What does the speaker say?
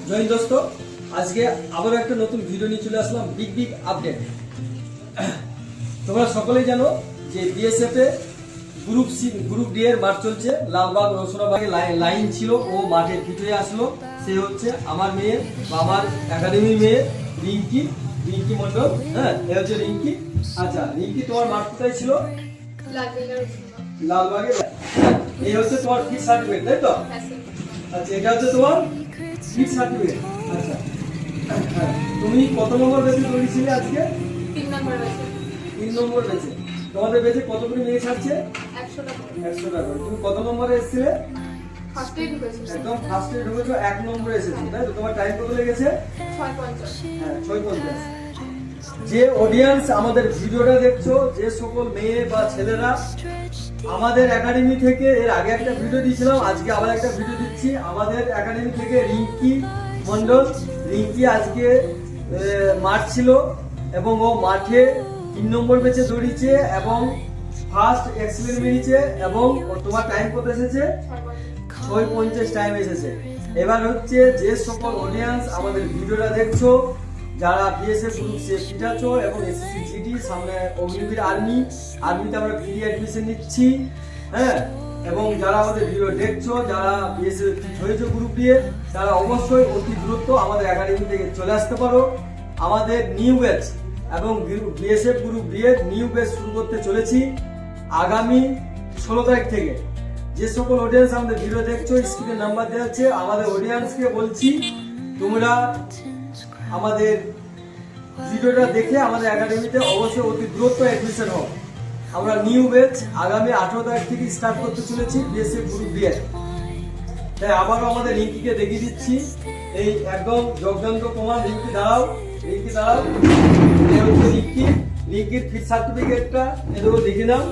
জয় দোস্ত, আজকে আবারও একটা নতুন ভিডিও নিয়ে চলে আসলাম। Big update. তোমরা সকলেই জানো যে বিএসএফ এ গ্রুপ ডি এর মাঠ চলছে। লালবাগ রসুনাবাগে লাইন ছিল, ও মাঠের ভিতরে আসলো। সে হচ্ছে আমার মেয়ে বা আমার একাডেমির মেয়ে রিঙ্কি মন্ডল। হ্যাঁ, এ হচ্ছে রিঙ্কি। আচ্ছা রিঙ্কি, তোমার মাঠ কোথায় ছিল? লালবাগে। এই হচ্ছে তোমার ফিট সার্টিফিকেট, তাই তো? আচ্ছা, এটা হচ্ছে তোমার ফিট সার্টিফিকেট। আচ্ছা, তুমি কত নম্বর বেচে দৌড়িয়েছিলে আজকে? 3 নম্বর বেচে। 3 নম্বর বেচে। তোমাদের বেচে কত করে মেয়ে ছাড়ছে? 100 টাকা। 100 টাকা। তুমি কত নম্বরে এসেছিলে? ফার্স্টে ঢুকেছি। একদম ফার্স্টে ঢুকেছো, 1 নম্বরে এসেছো, তাই তো? তোমার টাইম কত লেগেছে? 6:50। হ্যাঁ, 6:50। যে অডিয়েন্স আমাদের ভিডিওটা দেখছো, যে সকল মেয়ে বা ছেলেরা আমাদের একাডেমি থেকে এর আগে একটা ভিডিও দিয়েছিলাম, আজকে আবার একটা ভিডিও দিচ্ছি। আমাদের একাডেমি থেকে রিঙ্কি মন্ডল, রিঙ্কি আজকে মাঠ ছিল এবং ও মাঠে 3 নম্বর বেচে দৌড়িয়েছে এবং ফার্স্ট এক্সিলেন্ট মেরেছে। এবং তোমার টাইম কত এসেছে? 6:50 টাইম এসেছে। এবার হচ্ছে যে সকল অডিয়েন্স আমাদের ভিডিওটা দেখছো, যারা বিএসএফ গ্রুপ সে ফিট আছো এবং এসএসসি জিডি, সামনে অগ্নিবীর আর্মিতে আমরা ফ্রি অ্যাডমিশন নিচ্ছি। হ্যাঁ, এবং যারা আমাদের ভিডিও দেখছো, যারা বিএসএফ ফিট হয়েছে গ্রুপ দিয়ে, তারা অবশ্যই অতি দ্রুত আমাদের একাডেমি থেকে চলে আসতে পারো। আমাদের নিউ ব্যাচ এবং বিএসএফ গ্রুপ দিয়ে নিউ ব্যাচ শুরু করতে চলেছি আগামী 16 তারিখ থেকে। যে সকল অডিয়েন্স আমাদের ভিডিও দেখছো, স্ক্রিনে নাম্বার দেওয়া আছে। আমাদের অডিয়েন্সকে বলছি, তোমরা আমাদের ভিডিওটা দেখে আমাদের একাডেমিতে অবশ্যই অতি দ্রুত অ্যাডমিশন হোক। আমরা নিউ ব্যাচ আগামী 18 তারিখ থেকে স্টার্ট করতে চলেছি বিএসএফ গ্রুপ দিয়ে। তাই আবারও আমাদের রিঙ্কিকে দেখিয়ে দিচ্ছি। এই একদম জগদন্ত কুমার। রিঙ্কি দাঁড়াও। এই হচ্ছে রিঙ্কির ফিট সার্টিফিকেটটা এদেরও দেখে নাও।